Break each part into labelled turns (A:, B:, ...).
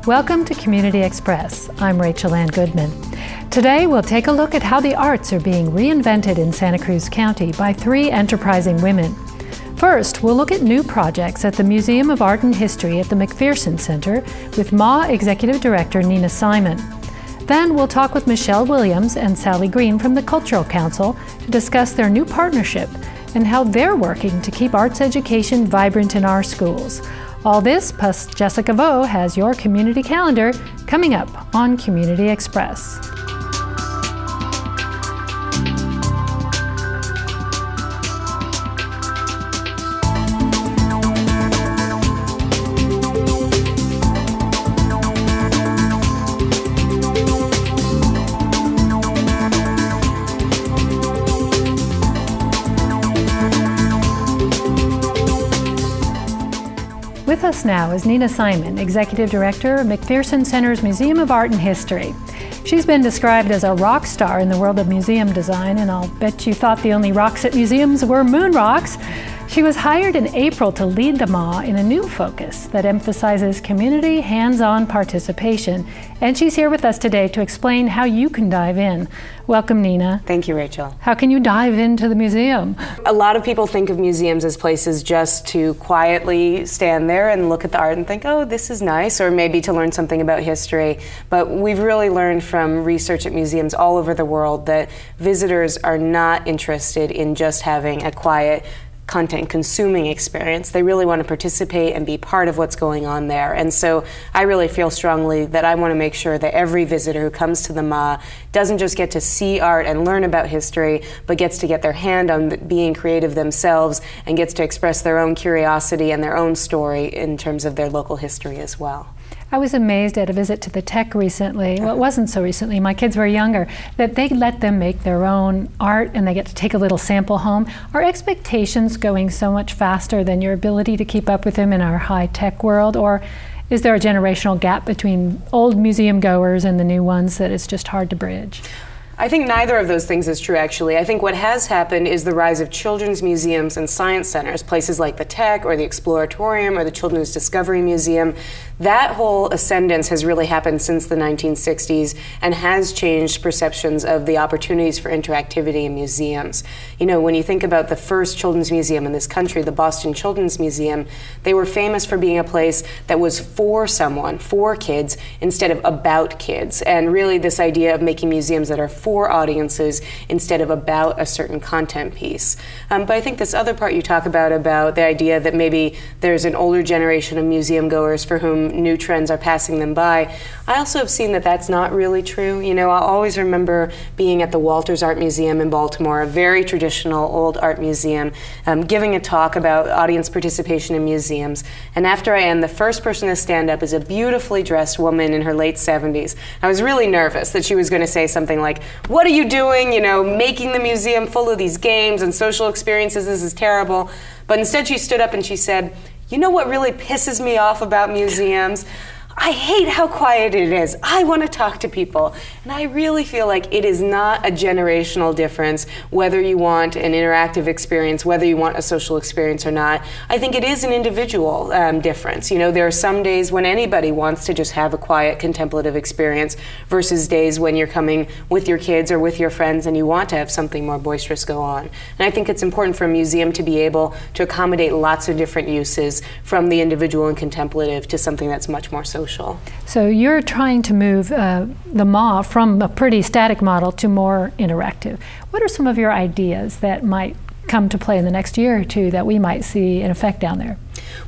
A: Welcome to Community Express. I'm Rachel Anne Goodman. Today we'll take a look at how the arts are being reinvented in Santa Cruz County by three enterprising women. First, we'll look at new projects at the Museum of Art and History at the McPherson Center with MA Executive Director Nina Simon. Then we'll talk with Michelle Williams and Sally Green from the Cultural Council to discuss their new partnership and how they're working to keep arts education vibrant in our schools. All this, plus Jessica Vo has your community calendar coming up on Community Express. With us now is Nina Simon, Executive Director of McPherson Center's Museum of Art and History. She's been described as a rock star in the world of museum design, and I'll bet you thought the only rocks at museums were moon rocks. She was hired in April to lead the MA in a new focus that emphasizes community hands-on participation, and she's here with us today to explain how you can dive in. Welcome, Nina.
B: Thank you, Rachel.
A: How can you dive into the museum?
B: A lot of people think of museums as places just to quietly stand there and look at the art and think, oh, this is nice, or maybe to learn something about history. But we've really learned from research at museums all over the world that visitors are not interested in just having a quiet content consuming experience. They really want to participate and be part of what's going on there. And so I really feel strongly that I want to make sure that every visitor who comes to the MA doesn't just get to see art and learn about history, but gets to get their hand on being creative themselves and gets to express their own curiosity and their own story in terms of their local history as well.
A: I was amazed at a visit to the Tech recently, well, it wasn't so recently, my kids were younger, that they let them make their own art and they get to take a little sample home. Are expectations going so much faster than your ability to keep up with them in our high-tech world, or is there a generational gap between old museum goers and the new ones that it's just hard to bridge?
B: I think neither of those things is true, actually. I think what has happened is the rise of children's museums and science centers, places like the Tech or the Exploratorium or the Children's Discovery Museum. That whole ascendance has really happened since the 1960s and has changed perceptions of the opportunities for interactivity in museums. You know, when you think about the first children's museum in this country, the Boston Children's Museum, they were famous for being a place that was for someone, for kids, instead of about kids. And really this idea of making museums that are for audiences instead of about a certain content piece. But I think this other part you talk about the idea that maybe there's an older generation of museum goers for whom new trends are passing them by. I also have seen that that's not really true. You know, I'll always remember being at the Walters Art Museum in Baltimore, a very traditional old art museum, giving a talk about audience participation in museums. And after I end, the first person to stand up is a beautifully dressed woman in her late 70s. I was really nervous that she was going to say something like, "What are you doing? You know, making the museum full of these games and social experiences, this is terrible." But instead she stood up and she said, "You know what really pisses me off about museums? I hate how quiet it is. I want to talk to people." And I really feel like it is not a generational difference whether you want an interactive experience, whether you want a social experience or not. I think it is an individual difference. You know, there are some days when anybody wants to just have a quiet contemplative experience versus days when you're coming with your kids or with your friends and you want to have something more boisterous go on. And I think it's important for a museum to be able to accommodate lots of different uses from the individual and contemplative to something that's much more social.
A: So you're trying to move the MA from a pretty static model to more interactive. What are some of your ideas that might come to play in the next year or two that we might see in effect down there?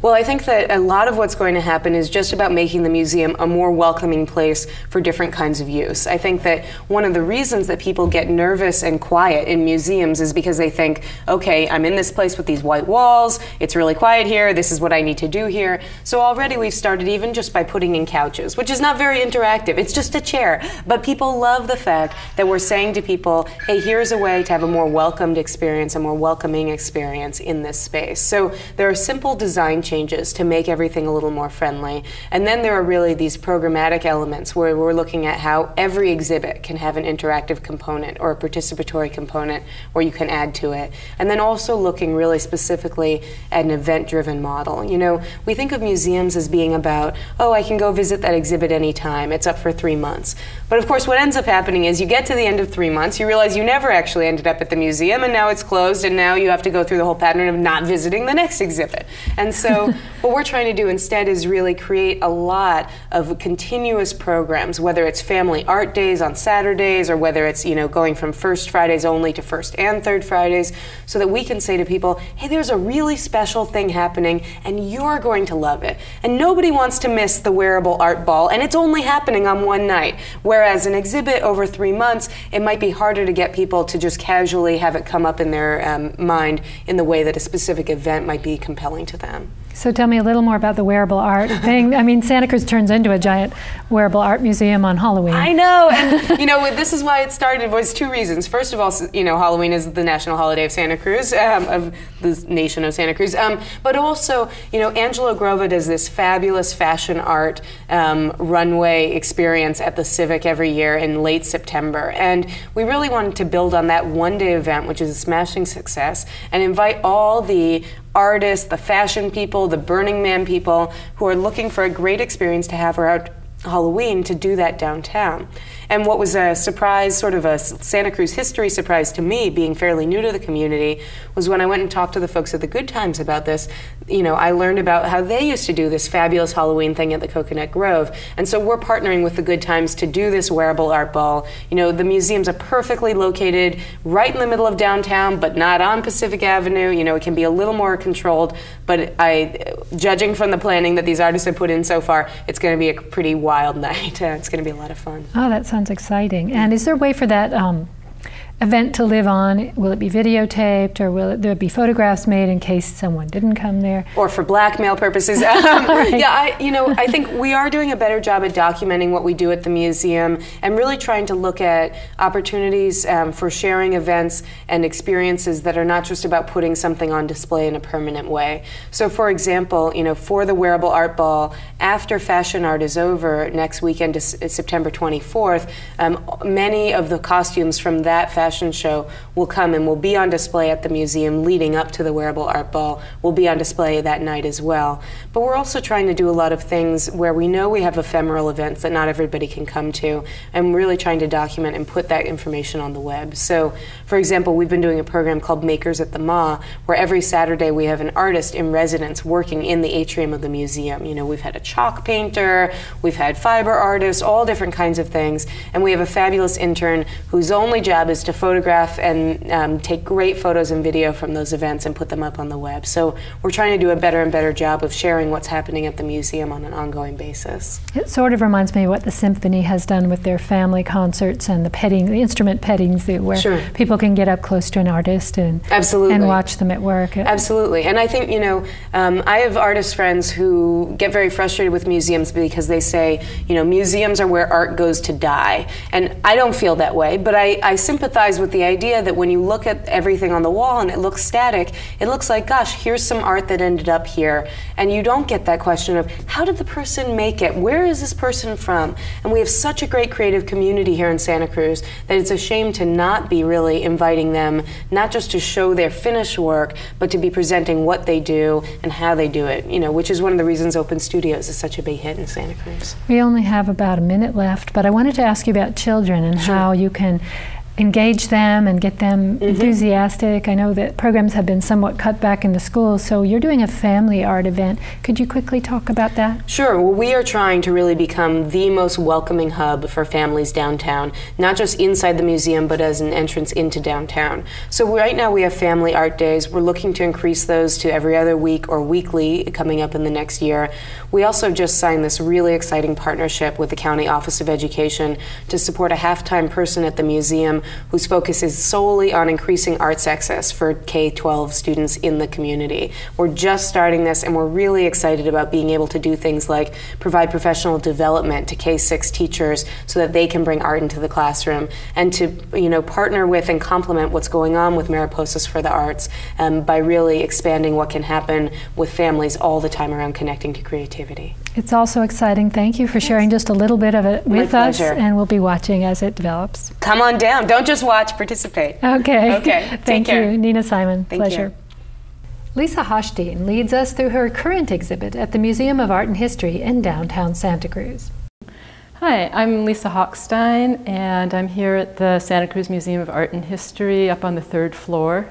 B: Well, I think that a lot of what's going to happen is just about making the museum a more welcoming place for different kinds of use. I think that one of the reasons that people get nervous and quiet in museums is because they think, okay, I'm in this place with these white walls, it's really quiet here, this is what I need to do here. So already we've started even just by putting in couches, which is not very interactive, it's just a chair. But people love the fact that we're saying to people, hey, here's a way to have a more welcomed experience, a more welcoming experience in this space. So there are simple design design changes to make everything a little more friendly. And then there are really these programmatic elements where we're looking at how every exhibit can have an interactive component or a participatory component where you can add to it. And then also looking really specifically at an event-driven model. You know, we think of museums as being about, oh, I can go visit that exhibit anytime. It's up for 3 months. But of course, what ends up happening is you get to the end of 3 months, you realize you never actually ended up at the museum, and now it's closed, and now you have to go through the whole pattern of not visiting the next exhibit. And so what we're trying to do instead is really create a lot of continuous programs, whether it's family art days on Saturdays, or whether it's, you know, going from first Fridays only to first and third Fridays, so that we can say to people, hey, there's a really special thing happening, and you're going to love it. And nobody wants to miss the wearable art ball, and it's only happening on one night. Whereas an exhibit over 3 months, it might be harder to get people to just casually have it come up in their mind in the way that a specific event might be compelling to them.
A: So tell me a little more about the wearable art thing. I mean, Santa Cruz turns into a giant wearable art museum on Halloween.
B: I know, and you know, this is why it started, was 2 reasons. First of all, you know, Halloween is the national holiday of Santa Cruz, of the nation of Santa Cruz. But also, you know, Angelo Grova does this fabulous fashion art runway experience at the Civic every year in late September. And we really wanted to build on that one-day event, which is a smashing success, and invite all the artists, the fashion people, the Burning Man people who are looking for a great experience to have around Halloween to do that downtown. And what was a surprise, sort of a Santa Cruz history surprise to me, being fairly new to the community, was when I went and talked to the folks at the Good Times about this. You know, I learned about how they used to do this fabulous Halloween thing at the Coconut Grove. And so we're partnering with the Good Times to do this wearable art ball. You know, the museums are perfectly located right in the middle of downtown, but not on Pacific Avenue. You know, it can be a little more controlled, but judging from the planning that these artists have put in so far, it's going to be a pretty wild night. It's going to be a lot of fun.
A: Oh, that sounds exciting. And is there a way for that event to live on? Will it be videotaped, or will there be photographs made in case someone didn't come there?
B: Or for blackmail purposes.
A: Right.
B: Yeah, I think we are doing a better job at documenting what we do at the museum and really trying to look at opportunities for sharing events and experiences that are not just about putting something on display in a permanent way. So for example, you know, for the wearable art ball, after Fashion Art is over next weekend, September 24th, many of the costumes from that fashion show will come and will be on display at the museum leading up to the wearable art ball. Will be on display that night as well. But we're also trying to do a lot of things where we know we have ephemeral events that not everybody can come to, and really trying to document and put that information on the web. So, for example, we've been doing a program called Makers at the Ma, where every Saturday we have an artist in residence working in the atrium of the museum. You know, we've had a chalk painter, we've had fiber artists, all different kinds of things, and we have a fabulous intern whose only job is to photograph and take great photos and video from those events and put them up on the web. So we're trying to do a better and better job of sharing what's happening at the museum on an ongoing basis.
A: It sort of reminds me of what the symphony has done with their family concerts and the instrument pettings, where
B: Sure.
A: people can get up close to an artist and
B: Absolutely.
A: and watch them at work.
B: Absolutely. And I think, you know, I have artist friends who get very frustrated with museums because they say, you know, museums are where art goes to die. And I don't feel that way, but I sympathize with the idea that when you look at everything on the wall and it looks static, it looks like, gosh, here's some art that ended up here. And you don't get that question of, how did the person make it? Where is this person from? And we have such a great creative community here in Santa Cruz that it's a shame to not be really inviting them, not just to show their finished work, but to be presenting what they do and how they do it, you know, which is one of the reasons Open Studios is such a big hit in Santa Cruz.
A: We only have about a minute left, but I wanted to ask you about children and
B: Sure.
A: how you can engage them and get them enthusiastic. I know that programs have been somewhat cut back in the schools, so you're doing a family art event. Could you quickly talk about that?
B: Sure. Well, we are trying to really become the most welcoming hub for families downtown, not just inside the museum, but as an entrance into downtown. So right now we have family art days. We're looking to increase those to every other week or weekly coming up in the next year. We also just signed this really exciting partnership with the County Office of Education to support a half-time person at the museum whose focus is solely on increasing arts access for K-12 students in the community. We're just starting this, and we're really excited about being able to do things like provide professional development to K-6 teachers so that they can bring art into the classroom, and to partner with and complement what's going on with Mariposas for the Arts by really expanding what can happen with families all the time around connecting to creativity.
A: It's also exciting. Thank you for sharing just a little bit of it with us, and we'll be watching as it develops.
B: Come on down. Don't just watch, participate.
A: Okay.
B: Okay.
A: Thank you, Nina Simon.
B: Thank
A: Pleasure.
B: You.
A: Lisa Hochstein leads us through her current exhibit at the Museum of Art and History in downtown Santa Cruz.
C: Hi, I'm Lisa Hochstein, and I'm here at the Santa Cruz Museum of Art and History up on the 3rd floor.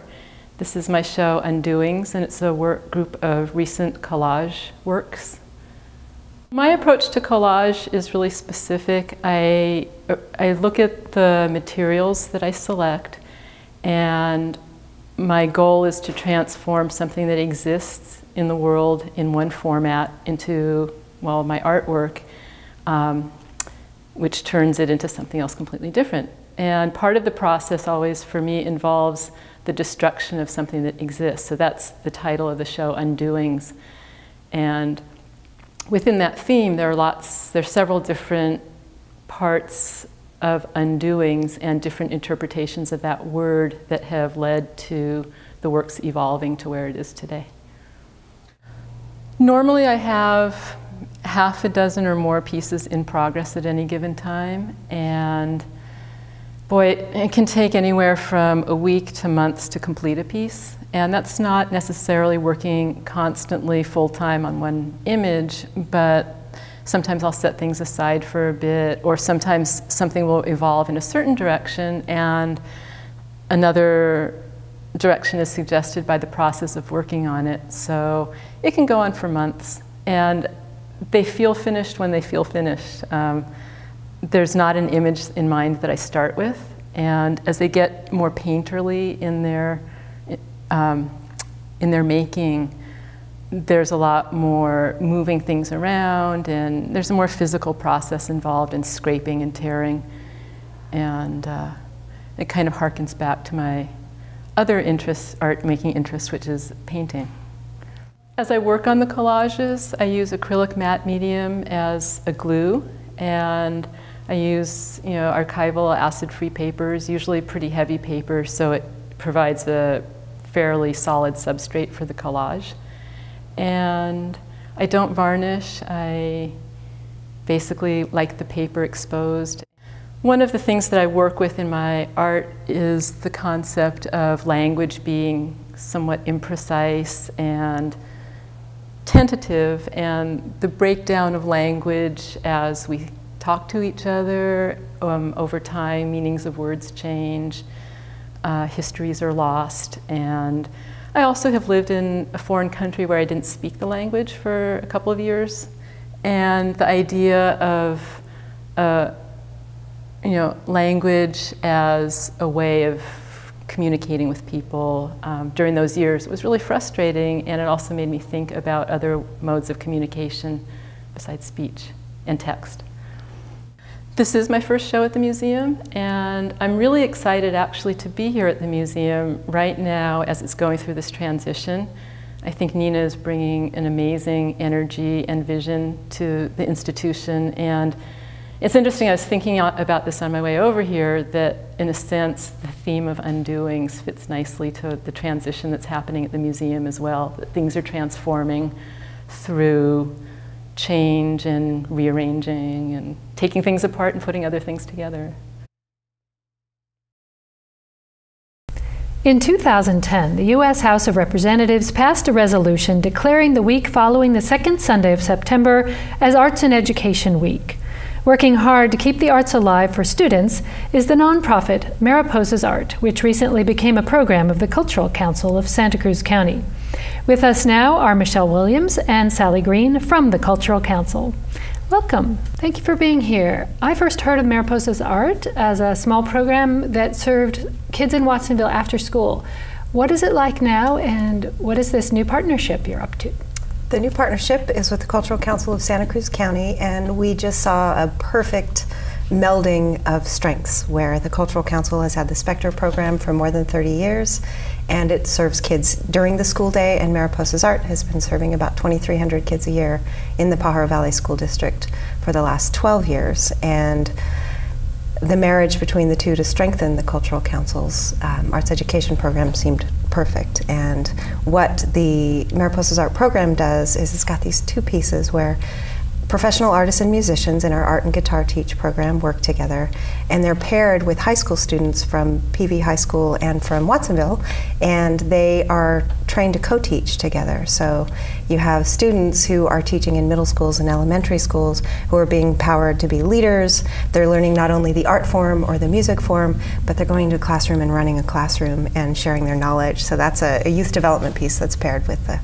C: This is my show, Undoings, and it's a group of recent collage works. My approach to collage is really specific. I look at the materials that I select, and my goal is to transform something that exists in the world in one format into, well, my artwork, which turns it into something else completely different. And part of the process always for me involves the destruction of something that exists. So that's the title of the show, Undoings. And within that theme, there's several different parts of undoings and different interpretations of that word that have led to the works evolving to where it is today. Normally I have half a dozen or more pieces in progress at any given time, and boy, it can take anywhere from a week to months to complete a piece. And that's not necessarily working constantly full-time on one image, but sometimes I'll set things aside for a bit, or sometimes something will evolve in a certain direction and another direction is suggested by the process of working on it. So it can go on for months, and they feel finished when they feel finished. There's not an image in mind that I start with, and as they get more painterly in their making, there's a lot more moving things around, and there's a more physical process involved in scraping and tearing, and it kind of harkens back to my other interest, art-making interest, which is painting. As I work on the collages, I use acrylic matte medium as a glue, and I use archival acid-free papers, usually pretty heavy paper, so it provides a fairly solid substrate for the collage. And I don't varnish. I basically like the paper exposed. One of the things that I work with in my art is the concept of language being somewhat imprecise and tentative, and the breakdown of language as we talk to each other. Over time, meanings of words change, histories are lost, and I also have lived in a foreign country where I didn't speak the language for a couple of years, and the idea of language as a way of communicating with people during those years was really frustrating, and it also made me think about other modes of communication besides speech and text. This is my first show at the museum, and I'm really excited actually to be here at the museum right now as it's going through this transition. I think Nina is bringing an amazing energy and vision to the institution, and it's interesting, I was thinking about this on my way over here, that in a sense the theme of undoings fits nicely to the transition that's happening at the museum as well, that things are transforming through change and rearranging and taking things apart and putting other things together.
A: In 2010, the U.S. House of Representatives passed a resolution declaring the week following the second Sunday of September as Arts and Education Week. Working hard to keep the arts alive for students is the nonprofit Mariposas Art, which recently became a program of the Cultural Council of Santa Cruz County. With us now are Michelle Williams and Sally Green from the Cultural Council. Welcome. Thank you for being here. I first heard of Mariposas Art as a small program that served kids in Watsonville after school. What is it like now, and what is this new partnership you're up to?
D: The new partnership is with the Cultural Council of Santa Cruz County, and we just saw a perfect melding of strengths, where the Cultural Council has had the Spectre program for more than 30 years, and it serves kids during the school day, and Mariposa's Art has been serving about 2,300 kids a year in the Pajaro Valley School District for the last 12 years. And the marriage between the two to strengthen the Cultural Council's arts education program seemed perfect. And what the Mariposa's Art program does is it's got these two pieces where professional artists and musicians in our Art and Guitar Teach program work together, and they're paired with high school students from PV High School and from Watsonville, and they are trained to co-teach together. So you have students who are teaching in middle schools and elementary schools who are being empowered to be leaders. They're learning not only the art form or the music form, but they're going to a classroom and running a classroom and sharing their knowledge. So that's a youth development piece that's paired with the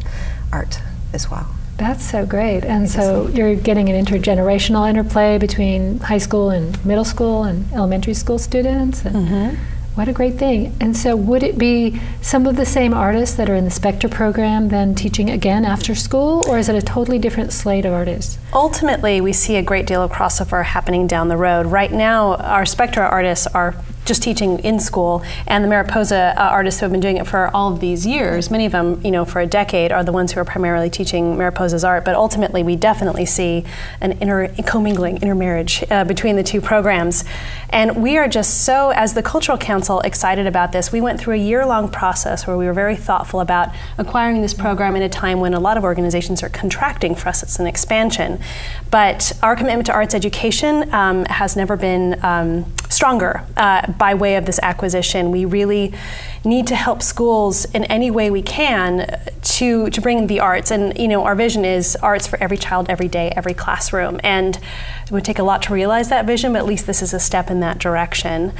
D: art as well.
A: That's so great. And so you're getting an intergenerational interplay between high school and middle school and elementary school students. And what a great thing. And so would it be some of the same artists that are in the Spectre program then teaching again after school, or is it a totally different slate of artists?
E: Ultimately, we see a great deal of crossover happening down the road. Right now, our Spectre artists are just teaching in school, and the Mariposa artists who have been doing it for all of these years, many of them, for a decade, are the ones who are primarily teaching Mariposa's Art. But ultimately, we definitely see an intermarriage between the two programs. And we are just so, as the Cultural Council, excited about this. We went through a year-long process where we were very thoughtful about acquiring this program in a time when a lot of organizations are contracting. For us, it's an expansion. But our commitment to arts education has never been stronger by way of this acquisition. We really need to help schools in any way we can to bring the arts. And our vision is arts for every child, every day, every classroom. And it would take a lot to realize that vision, but at least this is a step in that direction.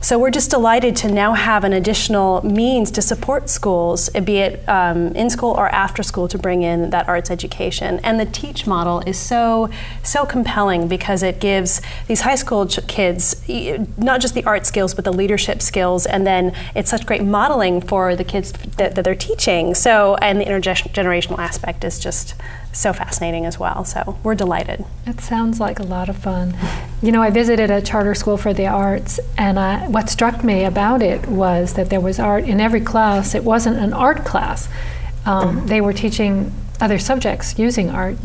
E: So we're just delighted to now have an additional means to support schools, be it in school or after school, to bring in that arts education. And the Teach model is so compelling because it gives these high school kids not just the art skills, but the leadership skills, and then it's such great modeling for the kids that they're teaching. So, and the intergenerational aspect is just so fascinating as well. So we're delighted.
A: It sounds like a lot of fun. I visited a charter school for the arts, and what struck me about it was that there was art in every class. It wasn't an art class. They were teaching other subjects using art.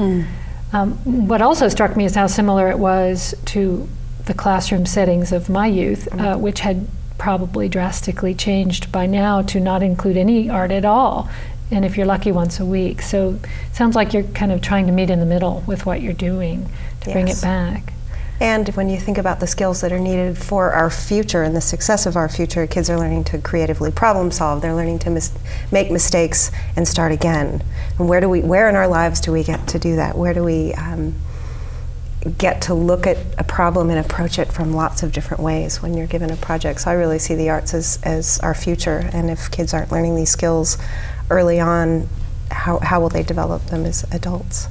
A: What also struck me is how similar it was to the classroom settings of my youth, which had probably drastically changed by now to not include any art at all, and if you're lucky, once a week. So it sounds like you're kind of trying to meet in the middle with what you're doing to bring it back.
D: And when you think about the skills that are needed for our future and the success of our future, kids are learning to creatively problem solve. They're learning to make mistakes and start again. And where in our lives do we get to do that? Where do we get to look at a problem and approach it from lots of different ways when you're given a project? So I really see the arts as our future, and if kids aren't learning these skills early on, how will they develop them as adults?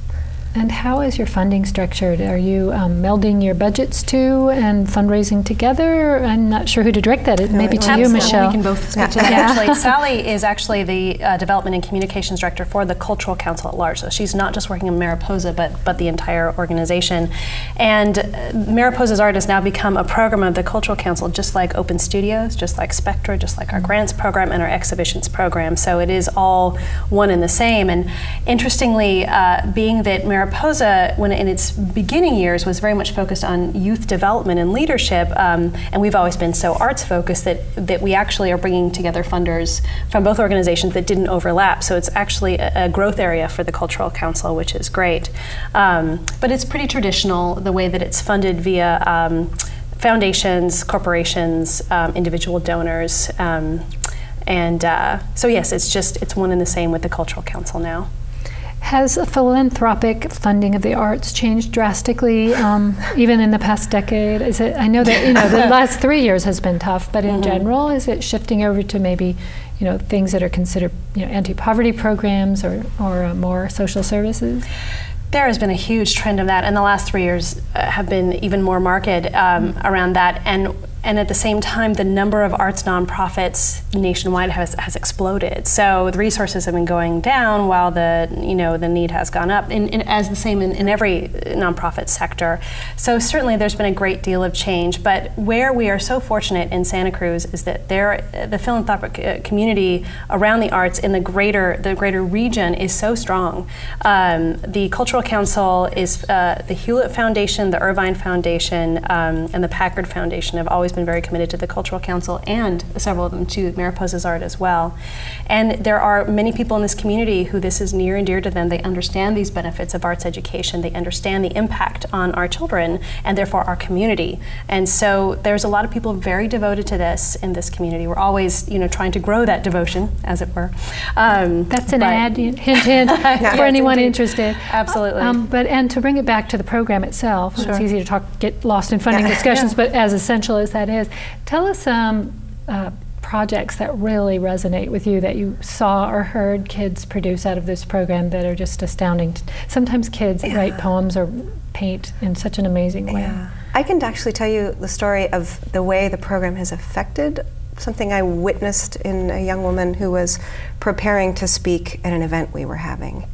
A: And how is your funding structured? Are you melding your budgets too and fundraising together? I'm not sure who to direct that. Maybe to you, Michelle.
E: We can both speak to that. Actually, Sally is actually the Development and Communications Director for the Cultural Council at large. So she's not just working in Mariposa, but the entire organization. And Mariposa's Art has now become a program of the Cultural Council, just like Open Studios, just like Spectra, just like our grants program and our exhibitions program. So it is all one and the same. And interestingly, being that Mariposa, when in its beginning years, was very much focused on youth development and leadership, and we've always been so arts focused that we actually are bringing together funders from both organizations that didn't overlap. So it's actually a growth area for the Cultural Council, which is great. But it's pretty traditional, the way that it's funded via foundations, corporations, individual donors. So yes, it's one and the same with the Cultural Council now.
A: Has philanthropic funding of the arts changed drastically, even in the past decade? I know that the last 3 years has been tough, but in general, is it shifting over to maybe things that are considered anti-poverty programs or more social services?
E: There has been a huge trend of that, and the last 3 years have been even more marked around that. And And at the same time, the number of arts nonprofits nationwide has exploded. So the resources have been going down while the need has gone up, as the same in every nonprofit sector. So certainly there's been a great deal of change. But where we are so fortunate in Santa Cruz is that the philanthropic community around the arts in the greater region is so strong. The Cultural Council is the Hewlett Foundation, the Irvine Foundation, and the Packard Foundation have always been very committed to the Cultural Council, and several of them to Mariposa's Art as well. And there are many people in this community who this is near and dear to them. They understand these benefits of arts education. They understand the impact on our children and therefore our community. And so there's a lot of people very devoted to this in this community. We're always, trying to grow that devotion, as it were.
A: That's an ad, hint, for anyone interested.
E: Absolutely.
A: And to bring it back to the program itself,
E: Sure.
A: It's easy to get lost in funding discussions, but as essential as that is, tell us some projects that really resonate with you that you saw or heard kids produce out of this program that are just astounding. Sometimes kids write poems or paint in such an amazing way.
D: Yeah. I can actually tell you the story of the way the program has affected something I witnessed in a young woman who was preparing to speak at an event we were having.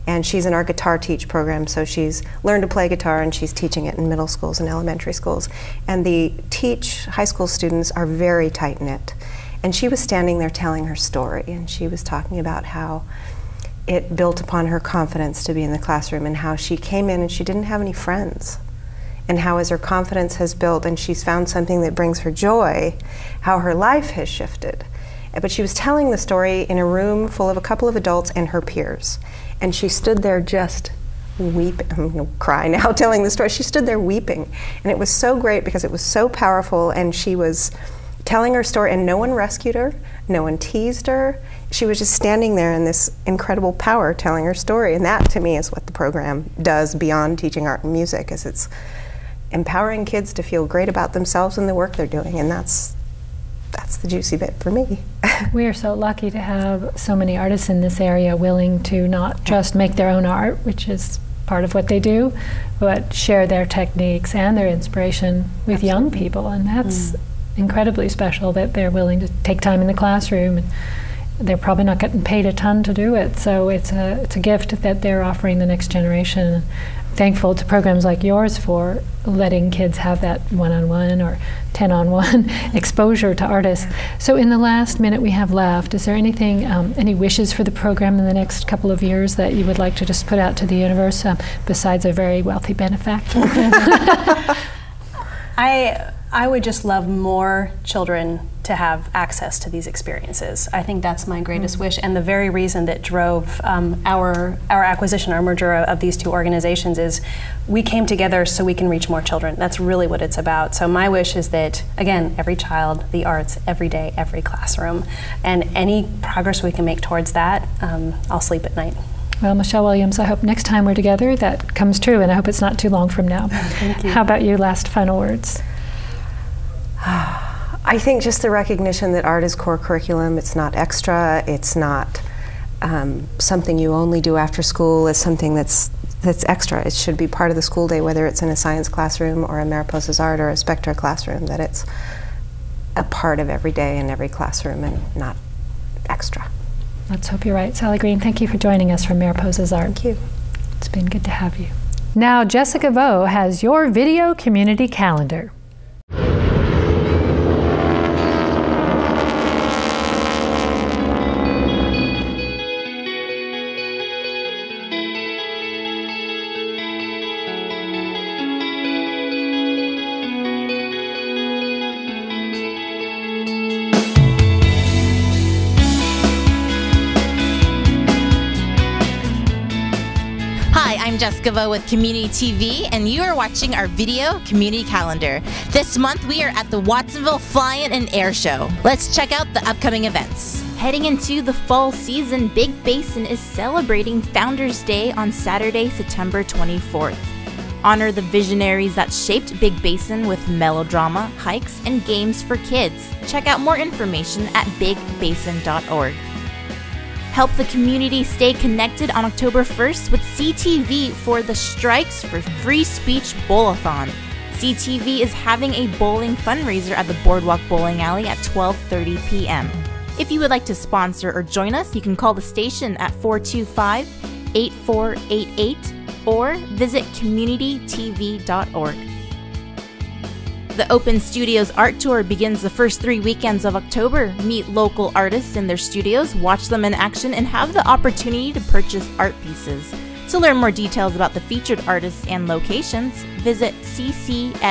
D: And she's in our guitar teach program, so she's learned to play guitar and she's teaching it in middle schools and elementary schools. And the teach high school students are very tight-knit. And she was standing there telling her story, and she was talking about how it built upon her confidence to be in the classroom, and how she came in and she didn't have any friends. And how as her confidence has built and she's found something that brings her joy, how her life has shifted. But she was telling the story in a room full of a couple of adults and her peers. And she stood there just weeping. I'm going to cry now telling the story. She stood there weeping. And it was so great because it was so powerful, and she was telling her story, and no one rescued her, no one teased her. She was just standing there in this incredible power telling her story. And that, to me, is what the program does beyond teaching art and music, is it's empowering kids to feel great about themselves and the work they're doing. And that's the juicy bit for me.
A: We are so lucky to have so many artists in this area willing to not just make their own art, which is part of what they do, but share their techniques and their inspiration with young people. And that's incredibly special that they're willing to take time in the classroom. And they're probably not getting paid a ton to do it, so it's a gift that they're offering the next generation. Thankful to programs like yours for letting kids have that one-on-one or 10-on-1 exposure to artists. So in the last minute we have left, is there anything, any wishes for the program in the next couple of years that you would like to just put out to the universe, besides a very wealthy benefactor?
E: I would just love more children to have access to these experiences. I think that's my greatest wish, and the very reason that drove our acquisition, our merger of these two organizations, is we came together so we can reach more children. That's really what it's about. So my wish is that, again, every child, the arts, every day, every classroom, and any progress we can make towards that, I'll sleep at night.
A: Well, Michelle Williams, I hope next time we're together that comes true, and I hope it's not too long from now.
E: Thank you.
A: How about you, last final words?
D: I think just the recognition that art is core curriculum. It's not extra. It's not something you only do after school. It's something that's extra. It should be part of the school day, whether it's in a science classroom or a Mariposa's Art or a Spectra classroom, that it's a part of every day in every classroom and not extra.
A: Let's hope you're right. Sally Green, thank you for joining us from Mariposa's Art.
D: Thank you.
A: It's been good to have you. Now, Jessica Vo has your video community calendar.
F: I'm Jessica Vo with Community TV, and you are watching our video community calendar. This month we are at the Watsonville Fly-In and Air Show. Let's check out the upcoming events.
G: Heading into the fall season, Big Basin is celebrating Founders Day on Saturday, September 24th. Honor the visionaries that shaped Big Basin with melodrama, hikes, and games for kids. Check out more information at bigbasin.org. Help the community stay connected on October 1st with CTV for the Strikes for Free Speech Bowl-a-thon. CTV is having a bowling fundraiser at the Boardwalk Bowling Alley at 12:30 p.m. If you would like to sponsor or join us, you can call the station at 425-8488 or visit communitytv.org. The Open Studios Art Tour begins the first 3 weekends of October. Meet local artists in their studios, watch them in action, and have the opportunity to purchase art pieces. To learn more details about the featured artists and locations, visit ccscc.org.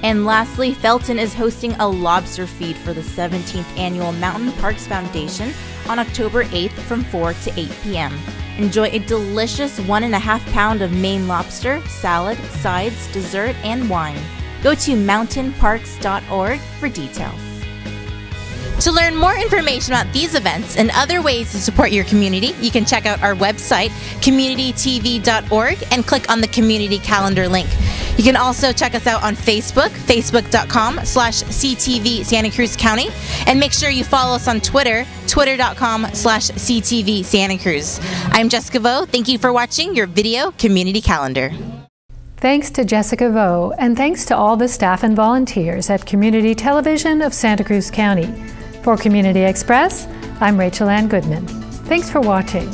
G: And lastly, Felton is hosting a lobster feed for the 17th Annual Mountain Parks Foundation on October 8th from 4 to 8 p.m. Enjoy a delicious 1.5 pound of Maine lobster, salad, sides, dessert, and wine. Go to mountainparks.org for details.
F: To learn more information about these events and other ways to support your community, you can check out our website, communitytv.org, and click on the community calendar link. You can also check us out on Facebook, facebook.com/CTV Santa Cruz County, and make sure you follow us on Twitter, twitter.com/CTV Santa Cruz. I'm Jessica Vo. Thank you for watching your video community calendar.
A: Thanks to Jessica Vo, and thanks to all the staff and volunteers at Community Television of Santa Cruz County. For Community Express, I'm Rachel Anne Goodman. Thanks for watching.